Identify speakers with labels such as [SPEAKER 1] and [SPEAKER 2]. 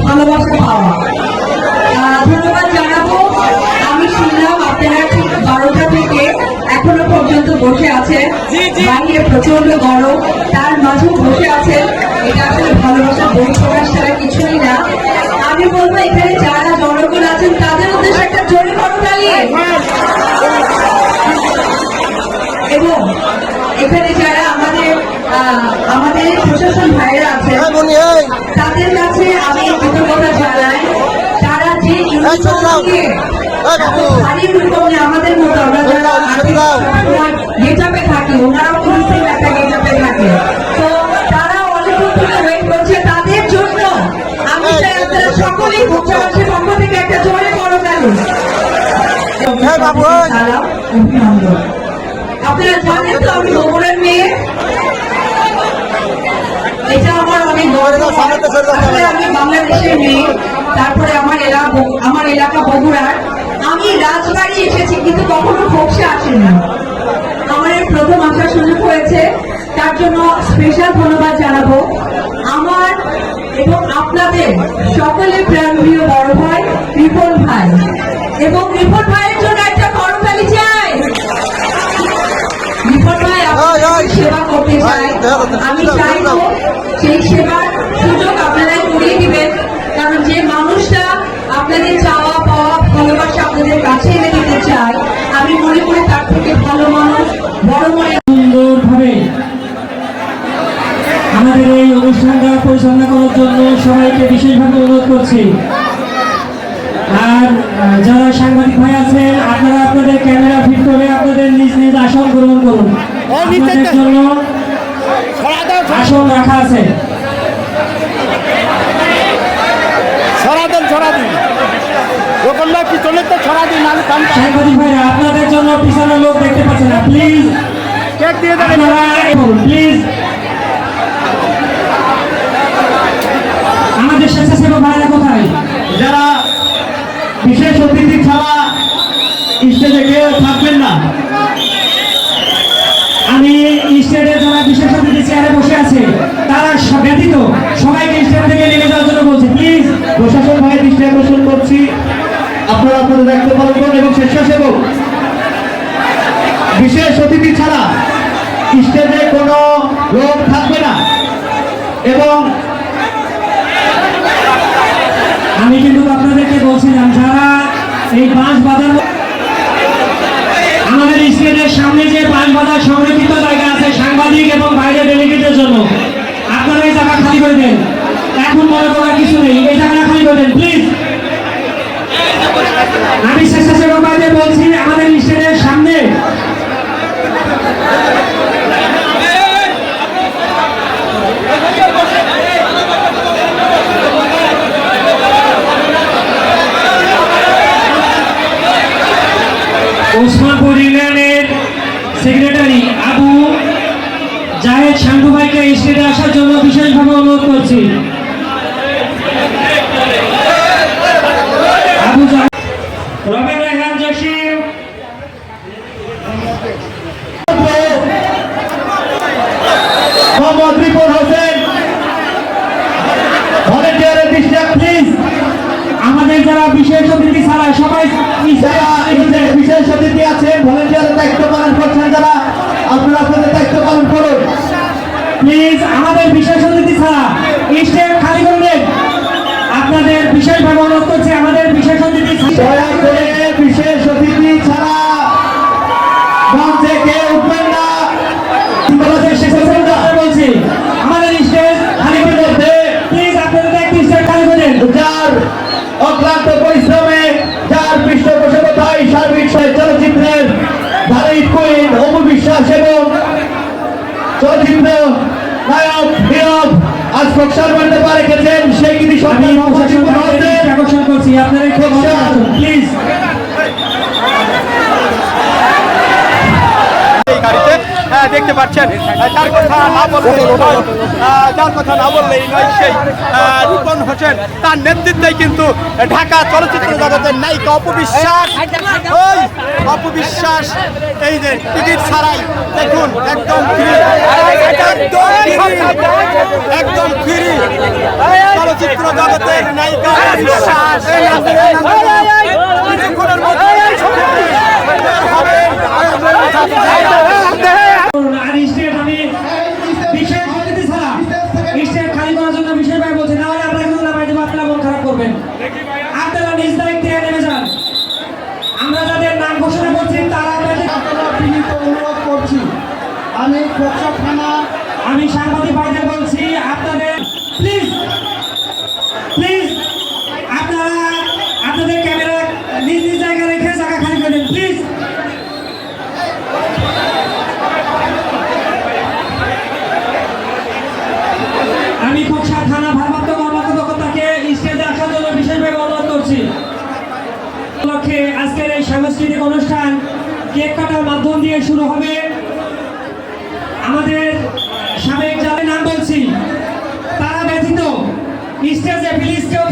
[SPEAKER 1] ভালোবাসা পাওয়া। ধন্যবাদ জানাবো। আমি শুনলাম আপনারা ঠিক 12টা থেকে এখনো পর্যন্ত বসে আছেন, বাইরে প্রচন্ড গরম, তার মাঝেও বসে আছেন। এটা আসলে ভালোবাসা বই প্রকাশ ছাড়া কিছুই না। আমি বলবো এখানে যারা জনগণ আছেন তাদের উদ্দেশ্যে একটা জোরে করতালি, এবং এখানে যারা আমাদের প্রশাসন ভাইরা আছেন তাদের কাছে আমি কৃতজ্ঞতা জানাই। তারা যে ভারী ইউনিফর্ম নিয়ে আমাদের মতো আমরা যারা গেটাপে থাকি, ওনারাও পুলিশের একটা গেটাপে থাকে, তো তারা অনেকক্ষণ থেকে ওয়েট করছে। তাদের জন্য আমি চাই আপনারা সকলেই মুখ্যমন্ত্রীর পক্ষ থেকে একটা জোরে করতালি। সালাম, অভিনন্দন। আপনারা জানেন তো আমি বগুড়ার মেয়ে, এটা আমার অনেক গর্ব। আমি বাংলাদেশের মেয়ে, তারপরে আমার এলাকা বগুড়ার। আমি রাজবাড়ি এসেছি কিন্তু কখনো খোকসা আসেনি। আমার এই প্রথম আসার সুযোগ হয়েছে, তার জন্য স্পেশাল ধন্যবাদ জানাবো আমার এবং আপনাদের সকলের প্রাণপ্রিয় বড় ভাই রিপন ভাই, এবং রিপন ভাইয়ের জন্য একটা করতালি চাই। রিপন ভাই আপনাদের সেবা করতে চাই, আমি চাইবো সেই সেবার সুযোগ আপনারাই করিয়ে দিবেন, কারণ যে মানুষটা আপনাদের চাওয়া পাওয়া ভালোবাসা আপনাদের কাছে এনে দিতে চায়, আমি মনে করি তার থেকে ভালো মানুষ বড় মনে।
[SPEAKER 2] সুন্দরভাবে আমাদের এই অনুষ্ঠানটা পরিচালনা করার জন্য সবাইকে বিশেষভাবে অনুরোধ করছি। আর যারা সাংবাদিক ভাই আছেন, আপনারা আপনাদের ক্যামেরা ফিট করে আপনাদের নিজ নিজ আসন গ্রহণ করুন। আপনাদের জন্য আসন রাখা আছে। সাংবাদিক ভাইরা আপনাদের জন্য পিছনে লোক দেখতে পাচ্ছেন না, প্লিজ প্লিজ আমাদের স্বেচ্ছাসেবক ভাইরা কোথায়?
[SPEAKER 3] যারা বিশেষ অতিথি ছাড়া স্টেজে কেউ থাকবেন না।
[SPEAKER 2] আমি স্টেজে যারা বিশেষ অতিথি চেয়ারে বসে আছে তারা ব্যতীত সবাইকে স্টেজ থেকে নেমে যাওয়ার জন্য বলছি, প্লিজ।
[SPEAKER 3] প্রশাসন ভাই দৃষ্টি আকর্ষণ করছি, আপনারা আপনাদের দায়িত্ব পালন করুন এবং স্বেচ্ছাসেবক বিশেষ অতিথি ছাড়া স্টেজে কোনো লোক থাকবে না। এবং
[SPEAKER 2] আমি কিন্তু আপনাদেরকে বলছিলাম যারা এই বাঁশ বাঁধার আমাদের স্টেজের সামনে যে বাঁশ বাঁধার সংরক্ষিত জায়গা আছে সাংবাদিক এবং বাইরে ডেলিগেটের জন্য, আপনারা এই জায়গা খালি করে দেন। এখন মনে করার কিছু নেই, এই জায়গাটা খালি করে দেন প্লিজ। আমি স্বেচ্ছাসেবক ভাইদের বলছি আমাদের স্টেজের সামনে ওসমানপুর ইউনিয়নের সেক্রেটারি আবু জাহেদ শাঙ্গু ভাইকে স্টেজে আসার জন্য বিশেষভাবে অনুরোধ করছি। আবু জাহেদ, রবেল রেহান জসিম,
[SPEAKER 3] মোহাম্মদ রিপন হোসেন, ভলেন্টিয়ারের দৃষ্টি প্লিজ।
[SPEAKER 2] আমাদের যারা বিশেষ অতিথি ছাড়া সবাই
[SPEAKER 3] বিশেষ অতিথি আছেন, ভলেন্টিয়ারের দায়িত্ব পালন করছেন যারা, আপনারা আপনাদের দায়িত্ব পালন করুন
[SPEAKER 2] প্লিজ। আমাদের বিশেষ অতিথি ছাড়া স্টেজ খালি করে দেন। আপনাদের বিশেষভাবে অনুরোধ করছি আমাদের বিশেষ অতিথি
[SPEAKER 3] দয়া করে বিশেষ অতিথি ছাড়া মঞ্চে কেউ উঠবেন না।
[SPEAKER 2] বলছি আমাদের স্টেজ খালি করে দেন প্লিজ। আপনাদের দায়িত্ব স্টেজ খালি করে দেন।
[SPEAKER 3] যার অক্লান্ত পরিশ্রমে, যার পৃষ্ঠপোষকতায় সার্বিক চলচ্চিত্রের ভারী কুইন অপু বিশ্বাস এবং চলচ্চিত্র নায়ক নীরব আজ প্রকাশ করতে পারে গেছেন, সেই কৃতি সম্মান
[SPEAKER 2] আকর্ষণ করছি আপনাদের প্লিজ।
[SPEAKER 4] দেখতে পাচ্ছেন যার কথা না বললেই নয়, যার কথা না বললেই নয়, সেই রূপন হোসেন তার নেতৃত্বেই কিন্তু ঢাকা চলচ্চিত্র জগতের নায়িকা অপবিশ্বাস, ওই অপবিশ্বাস এই যে টিকিট ছাড়াই দেখুন একদম ফ্রি, একদম ফ্রি চলচ্চিত্র জগতের নায়িকা অপবিশ্বাস কিছুক্ষণের মধ্যে
[SPEAKER 2] আর স্টেট আমি বিশেষ অতিথি ছাড়া স্টেট খালি করার জন্য বিশেষ ভাই বলছি, না হলে আপনারা কিন্তু নামাই দেবো, আপনারা মন খারাপ করবেন। আপনারা নিজ দায়িত্বে নেমে যান। আমরা যাদের নাম ঘোষণা করছি তারা
[SPEAKER 3] বিনীত অনুরোধ করছি, আমি খোকসা থানা
[SPEAKER 2] আমি সাংবাদিক ভাইদের বলছি, আপনাদের প্লিজ প্লিজ আপনারা আপনাদের ক্যামেরা নিজ নিজ জায়গায় রেখে জায়গা খালি করে দিন প্লিজ। আমি খোকসা থানা ভারপ্রাপ্ত কর্মকর্তাকে স্টেজে আসার জন্য বিশেষভাবে অনুরোধ করছি। উপলক্ষে আজকের এই সাংস্কৃতিক অনুষ্ঠান কেক কাটার মাধ্যম দিয়ে শুরু হবে। আমাদের সাবেক যাদের নাম বলছি তারা ব্যতীত স্টেজে প্লিজ কেউ